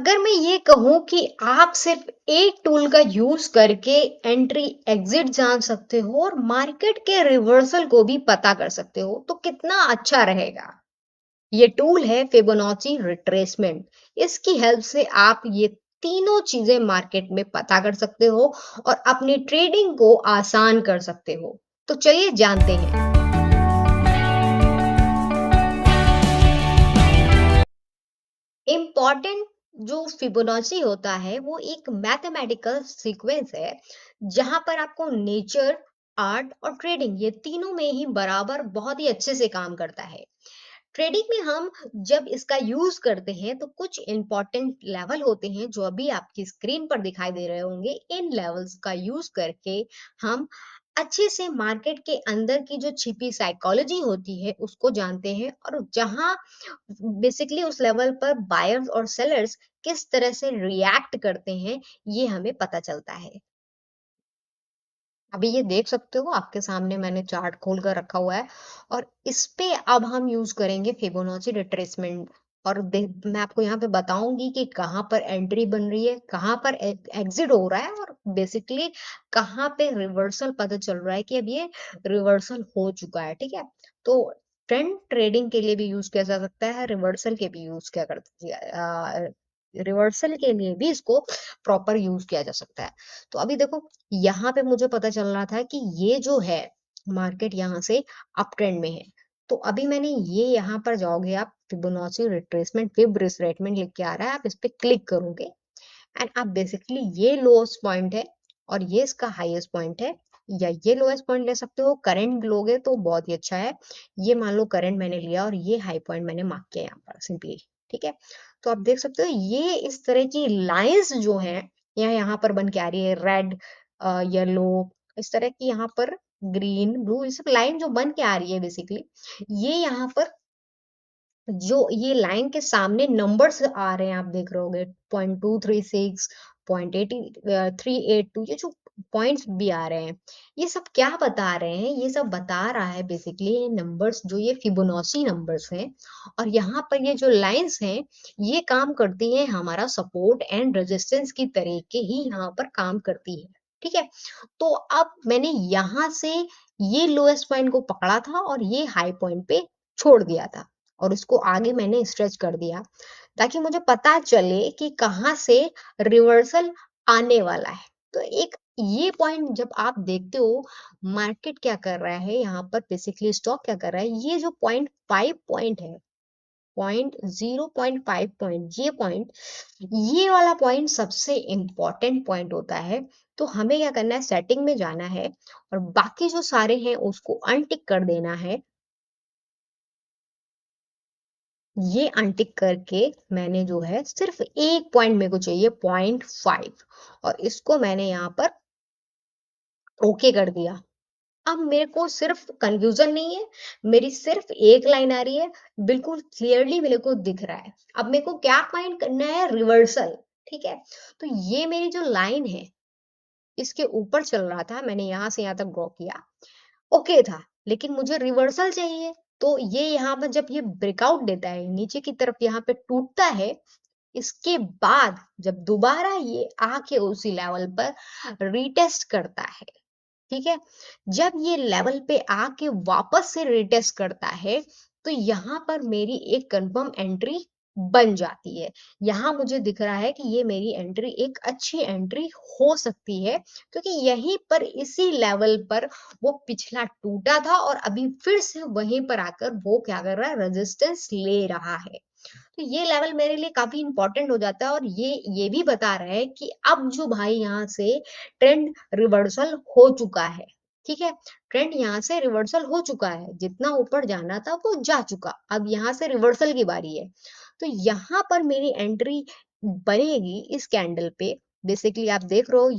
अगर मैं ये कहूँ कि आप सिर्फ एक टूल का यूज करके एंट्री एग्जिट जान सकते हो और मार्केट के रिवर्सल को भी पता कर सकते हो तो कितना अच्छा रहेगा। ये टूल है फिबोनाची रिट्रेसमेंट। इसकी हेल्प से आप ये तीनों चीजें मार्केट में पता कर सकते हो और अपनी ट्रेडिंग को आसान कर सकते हो। तो चलिए जानते हैं। इम्पॉर्टेंट जो फिबोनाची होता है वो एक मैथमेटिकल सीक्वेंस है जहां पर आपको नेचर, आर्ट और ट्रेडिंग ये तीनों में ही बराबर बहुत ही अच्छे से काम करता है। ट्रेडिंग में हम जब इसका यूज करते हैं तो कुछ इंपॉर्टेंट लेवल होते हैं जो अभी आपकी स्क्रीन पर दिखाई दे रहे होंगे। इन लेवल्स का यूज करके हम अच्छे से मार्केट के अंदर की जो छिपी साइकोलॉजी होती है उसको जानते हैं और जहां बेसिकली उस लेवल पर बायर्स और सेलर्स किस तरह से रिएक्ट करते हैं ये हमें पता चलता है। अभी ये देख सकते हो आपके सामने मैंने चार्ट खोल कर रखा हुआ है और इस पे अब हम यूज करेंगे फिबोनाची रिट्रेसमेंट। और मैं आपको यहाँ पे बताऊंगी कि कहाँ पर एंट्री बन रही है, कहाँ पर एग्जिट हो रहा है और बेसिकली कहाँ पे रिवर्सल पता चल रहा है कि अब ये रिवर्सल हो चुका है। ठीक है, तो ट्रेंड ट्रेडिंग के लिए भी यूज किया जा सकता है, रिवर्सल के भी यूज किया कर रिवर्सल के लिए भी इसको प्रॉपर यूज किया जा सकता है। तो अभी देखो, यहाँ पे मुझे पता चल रहा था कि ये जो है मार्केट यहाँ से अप ट्रेंड में है। तो अभी मैंने ये यहाँ पर जाओगे आप फिबोनाची रिट्रेसमेंट, फिब रिट्रेसमेंट लिख के आ रहा है, आप इस पे क्लिक करोगे एंड आप बेसिकली ये लोएस्ट पॉइंट है और ये इसका हाईएस्ट पॉइंट है, या ये लोएस्ट पॉइंट ले सकते हो। करंट लोगे तो बहुत ही अच्छा है। ये मान लो करंट मैंने लिया और ये हाई पॉइंट मैंने मार्क किया यहाँ पर सिंपली। ठीक है, तो आप देख सकते हो ये इस तरह की लाइंस जो है यहाँ पर बन के आ रही है, रेड, येलो, इस तरह की यहाँ पर ग्रीन ब्लू, ये सब लाइन जो बन के आ रही है बेसिकली, ये यहाँ पर जो ये लाइन के सामने नंबर्स आ रहे हैं आप देख रहे होगे, 0.236, 382, ये जो पॉइंट्स भी आ रहे हैं, ये सब क्या बता रहे हैं? ये सब बता रहा है बेसिकली ये नंबर्स जो ये फिबोनाची नंबर्स हैं और यहाँ पर ये जो लाइंस हैं ये काम करती हैं हमारा सपोर्ट एंड रेजिस्टेंस की तरीके ही यहाँ पर काम करती है। ठीक है, तो अब मैंने यहाँ से ये लोएस्ट पॉइंट को पकड़ा था और ये हाई पॉइंट पे छोड़ दिया था और इसको आगे मैंने स्ट्रेच कर दिया ताकि मुझे पता चले कि कहाँ से रिवर्सल आने वाला है। तो एक ये पॉइंट जब आप देखते हो मार्केट क्या कर रहा है, यहाँ पर बेसिकली स्टॉक क्या कर रहा है, ये जो 0.5 पॉइंट है, 0.5 पॉइंट, ये पॉइंट, ये वाला पॉइंट सबसे इंपॉर्टेंट पॉइंट होता है। तो हमें क्या करना है, सेटिंग में जाना है और बाकी जो सारे हैं उसको अनटिक कर देना है। ये अनटिक करके मैंने जो है सिर्फ एक पॉइंट मेरे को चाहिए, 0.5, और इसको मैंने यहाँ पर ओके कर दिया। अब मेरे को सिर्फ कंफ्यूजन नहीं है, मेरी सिर्फ एक लाइन आ रही है, बिल्कुल क्लियरली मेरे को दिख रहा है। अब मेरे को क्या फाइंड करना है, रिवर्सल। ठीक है, तो ये मेरी जो लाइन है इसके ऊपर चल रहा था, मैंने यहाँ से यहाँ तक ड्रॉ किया, ओके था, लेकिन मुझे रिवर्सल चाहिए। तो ये यहाँ पर जब ये ब्रेकआउट देता है नीचे की तरफ, यहाँ पे टूटता है, इसके बाद जब दोबारा ये आके उसी लेवल पर रीटेस्ट करता है, ठीक है, जब ये लेवल पे आके वापस से रीटेस्ट करता है तो यहाँ पर मेरी एक कंफर्म एंट्री बन जाती है। यहाँ मुझे दिख रहा है कि ये मेरी एंट्री एक अच्छी एंट्री हो सकती है, क्योंकि यहीं पर इसी लेवल पर वो पिछला टूटा था और अभी फिर से वहीं पर आकर वो क्या कर रहा है, रेजिस्टेंस ले रहा है। तो ये लेवल मेरे लिए काफ़ी इम्पोर्टेंट हो जाता है और ये भी बता रहा है कि अब जो भाई यहाँ से ट्रेंड रिवर्सल हो चुका है, ठीक है? ट्रेंड यहाँ से रिवर्सल हो चुका है, जितना ऊपर जाना था वो जा चुका, अब यहाँ से रिवर्सल की बारी है। तो यहाँ पर मेरी एंट्री बनेगी इस कैंडल पे। बेसिकली आप देख रहे हो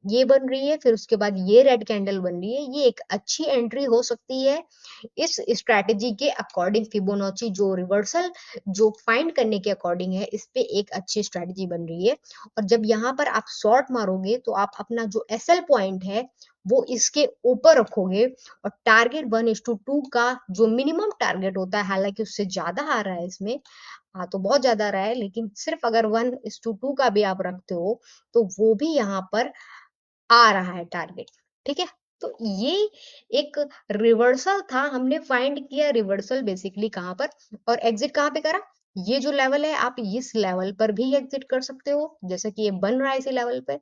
ये बन रही है, फिर उसके बाद ये रेड कैंडल बन रही है, ये एक अच्छी एंट्री हो सकती है इस स्ट्रैटेजी के अकॉर्डिंग। फिबोनाची जो रिवर्सल जो फाइंड करने के अकॉर्डिंग है, इस पे एक अच्छी स्ट्रैटेजी बन रही है। और जब यहाँ पर आप शॉर्ट मारोगे तो आप अपना जो एसएल पॉइंट है वो इसके ऊपर रखोगे और टारगेट 1:2 का जो मिनिमम टारगेट होता है, हालांकि उससे ज्यादा आ रहा है इसमें, हाँ, तो बहुत ज़्यादा रहा है, लेकिन सिर्फ़ अगर 1:2 का भी आप रखते हो, तो वो भी यहाँ पर आ रहा है टारगेट, ठीक है? तो ये एक रिवर्सल था, हमने फाइंड किया रिवर्सल बेसिकली कहाँ पर और एग्ज़िट कहाँ पे करा? ये जो लेवल है, आप इस लेवल पर भी एग्ज़िट कर सकते हो, जैसे कि ये बन रहा है इसी लेवल पे।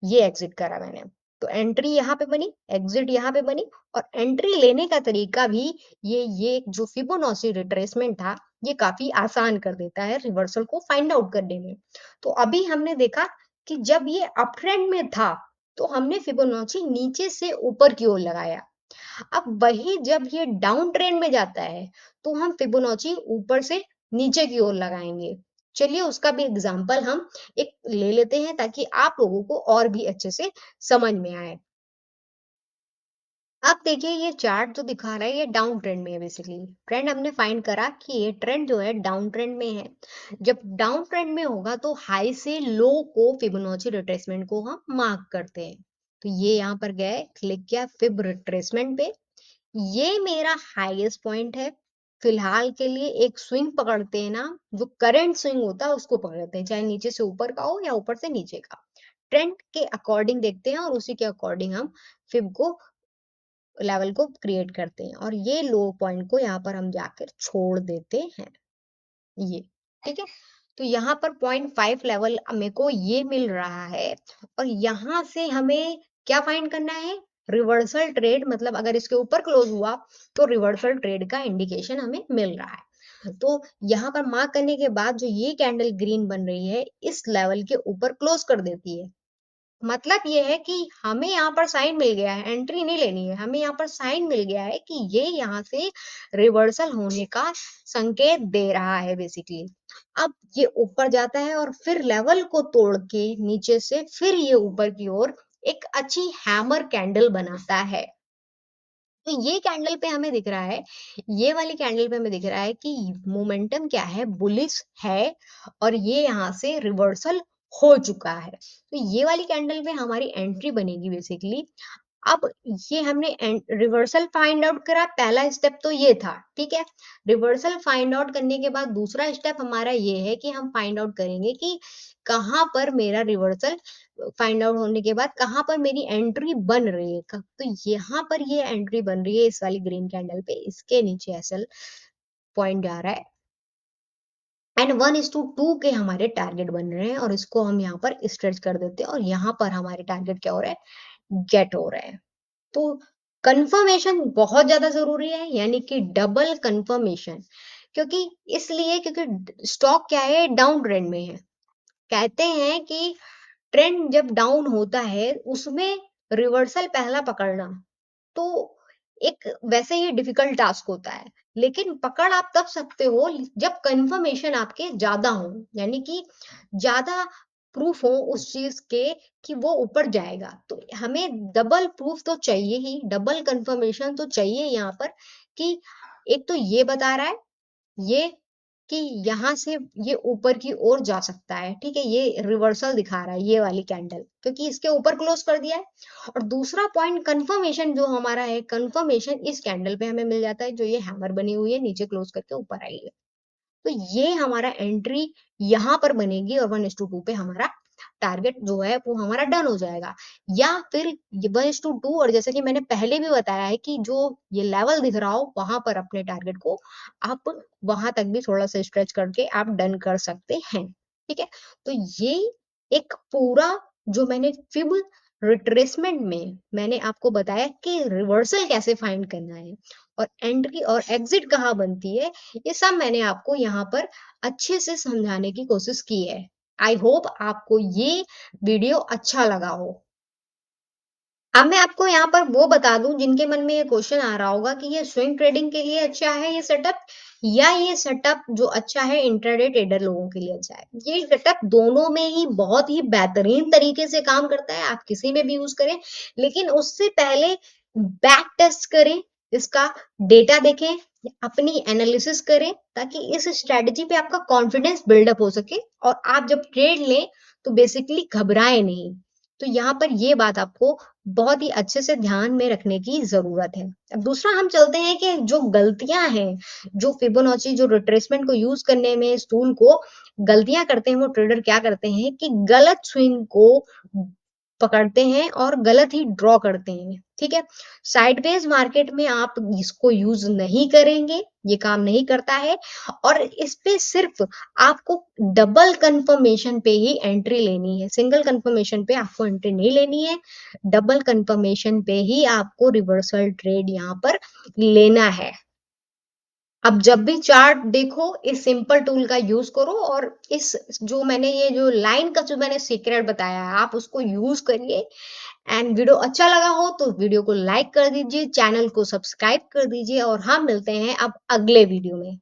ये एग्ज़िट करा मैंने। तो एंट्री यहाँ पे बनी, एग्ज़िट यहाँ पे बनी और एंट्री लेने का तरीका भी ये जो फिबोनाची रिट्रेसमेंट था, ये काफ़ी आसान कर देता है रिवर्सल को फाइंड आउट करने में। तो अभी हमने देखा कि जब ये अप ट्रेंड में था, तो हमने फिबोनाची नीचे से ऊपर की ओर लगाया। अब वही जब ये डाउन ट्रेंड में जाता है, तो हम फिबोनाची ऊपर से नीचे की ओर लगाएँगे। चलिए उसका भी एग्ज़ाम्पल हम एक ले लेते हैं ताकि आप लोगों को और भी अच्छे से समझ में आए। अब देखिए ये चार्ट जो दिखा रहा है ये डाउन ट्रेंड में है बेसिकली। ट्रेंड हमने फाइंड करा कि ये ट्रेंड जो है डाउन ट्रेंड में है। जब डाउन ट्रेंड में होगा तो हाई से लो को फिबोनाची रिट्रेसमेंट को हम मार्क करते हैं। तो ये यहाँ पर गए, क्लिक किया फिब रिट्रेसमेंट पे। ये मेरा हाईएस्ट पॉइंट है। फिलहाल के लिए एक स्विंग पकड़ते हैं ना, जो करंट स्विंग होता है उसको पकड़ते हैं, चाहे नीचे से ऊपर का हो या ऊपर से नीचे का। ट्रेंड के अकॉर्डिंग देखते हैं और उसी के अकॉर्डिंग हम फिब को लेवल को क्रिएट करते हैं और ये लो पॉइंट को यहाँ पर हम जाकर छोड़ देते हैं। ये, ठीक है? तो यहाँ पर 0.5 लेवल मेरे को ये मिल रहा है और यहाँ से हमें क्या फाइंड करना है? रिवर्सल ट्रेड मतलब अगर इसके ऊपर क्लोज़ हुआ, तो रिवर्सल ट्रेड का इंडिकेशन हमें मिल रहा है। तो यहाँ पर मार्क करने के बाद जो ये कैंडल ग्रीन बन रही है, इस लेवल के ऊपर क्लोज़ कर देती है। मतलब ये है कि हमें यहाँ पर साइन मिल गया है, एंट्री नहीं लेनी है। हमें यहाँ पर साइन मिल गया है कि ये यहाँ से रिवर्सल होने का संकेत दे रहा है बेसिकली। अब ये ऊपर जाता है और फिर लेवल को तोड़ के नीचे से फिर ये ऊपर की ओर एक अच्छी हैमर कैंडल बनाता है। तो ये कैंडल पे हमें दिख रहा है, ये वाली कैंडल पे हमें दिख रहा है कि मोमेंटम क्या है, बुलिश है और ये यहाँ से रिवर्सल हो चुका है। तो ये वाली कैंडल पे हमारी एंट्री बनेगी बेसिकली। अब ये हमने रिवर्सल फाइंड आउट करा, पहला स्टेप तो ये था, ठीक है? रिवर्सल फाइंड आउट करने के बाद दूसरा स्टेप हमारा ये है कि हम फाइंड आउट करेंगे कि कहाँ पर मेरा रिवर्सल फाइंड आउट होने के बाद कहाँ पर मेरी एंट्री बन रही है। तो यहाँ पर ये एंट्री बन रही है इस वाली ग्रीन कैंडल पे, इसके नीचे एसएल पॉइंट जा रहा है एंड 1:2 के हमारे टारगेट बन रहे हैं और इसको हम यहाँ पर स्ट्रेच कर देते हैं और यहाँ पर हमारे टारगेट क्या हो रहा है? गेट हो रहा है। तो कंफर्मेशन बहुत ज़्यादा ज़रूरी है, यानी कि डबल कंफर्मेशन क्योंकि इसलिए क्योंकि स्टॉक क्या है डाउन ट्रेंड में है। कहते हैं कि ट्रेंड जब डाउन होता है उसमें रिवर्सल पहला पकड़ना तो एक वैसे ही डिफिकल्ट टास्क होता है, लेकिन पकड़ आप तब सकते हो जब कंफर्मेशन आपके ज़्यादा हो, यानी कि ज़्यादा प्रूफ हो उस चीज़ के कि वो ऊपर जाएगा। तो हमें डबल प्रूफ तो चाहिए ही, डबल कंफर्मेशन तो चाहिए यहाँ पर कि एक तो ये बता रहा है ये कि यहाँ से ये ऊपर की ओर जा सकता है, ठीक है? ये रिवर्सल दिखा रहा है ये वाली कैंडल क्योंकि इसके ऊपर क्लोज़ कर दिया है और दूसरा पॉइंट कन्फर्मेशन जो हमारा है, कन्फर्मेशन इस कैंडल पे हमें मिल जाता है जो ये हैमर बनी हुई है, नीचे क्लोज़ करके ऊपर आई है। तो ये हमारा एंट्री यहाँ पर बनेगी और 1:2 पे हमारा टारगेट जो है वो हमारा डन हो जाएगा। या फिर ये 1:2 और जैसे कि मैंने पहले भी बताया है कि जो ये लेवल दिख रहा हो वहाँ पर अपने टारगेट को आप वहाँ तक भी थोड़ा-सा स्ट्रेच करके आप डन कर सकते हैं। ठीक है? तो ये एक पूरा जो मैंने फिब रिट्रेसमेंट में मैंने आपको बताया कि रिवर्सल कैसे फाइंड करना है और एंट्री और एग्जिट कहाँ बनती है, ये सब मैंने आपको यहाँ पर अच्छे से समझाने की कोशिश की है। आई होप आपको ये वीडियो अच्छा लगा हो। अब मैं आपको यहाँ पर वो बता दूँ जिनके मन में ये क्वेश्चन आ रहा होगा कि ये स्विंग ट्रेडिंग के लिए अच्छा है ये सेटअप या ये सेटअप जो अच्छा है इंट्राडे ट्रेडर लोगों के लिए अच्छा है। ये सेटअप दोनों में ही बहुत ही बेहतरीन तरीके से काम करता है, आप किसी में भी यूज़ करें। लेकिन उससे पहले बैक टेस्ट करें, इसका डेटा देखें, अपनी एनालिसिस करें ताकि इस स्ट्रैटेजी पे आपका कॉन्फिडेंस बिल्डअप हो सके और आप जब ट्रेड लें तो बेसिकली घबराएँ नहीं। तो यहाँ पर ये बात आपको बहुत ही अच्छे से ध्यान में रखने की ज़रूरत है। अब दूसरा हम चलते हैं कि जो गलतियाँ हैं, जो फिबोनाची जो रिट्रेसमेंट को यूज़ करने में इस टूल को गलतियाँ करते हैं, वो ट्रेडर क्या करते हैं कि गलत स्विंग को पकड़ते हैं और गलत ही ड्रॉ करते हैं, ठीक है? साइडवेज़ मार्केट में आप इसको यूज़ नहीं करेंगे, ये काम नहीं करता है और इस पे सिर्फ़ आपको डबल कन्फर्मेशन पे ही एंट्री लेनी है, सिंगल कन्फर्मेशन पे आपको एंट्री नहीं लेनी है। डबल कंफर्मेशन पे ही आपको रिवर्सल ट्रेड यहाँ पर लेना है। अब जब भी चार्ट देखो इस सिंपल टूल का यूज़ करो और इस जो मैंने ये जो लाइन का जो मैंने सीक्रेट बताया है आप उसको यूज़ करिए एंड वीडियो अच्छा लगा हो तो वीडियो को लाइक कर दीजिए, चैनल को सब्सक्राइब कर दीजिए और हम मिलते हैं अब अगले वीडियो में।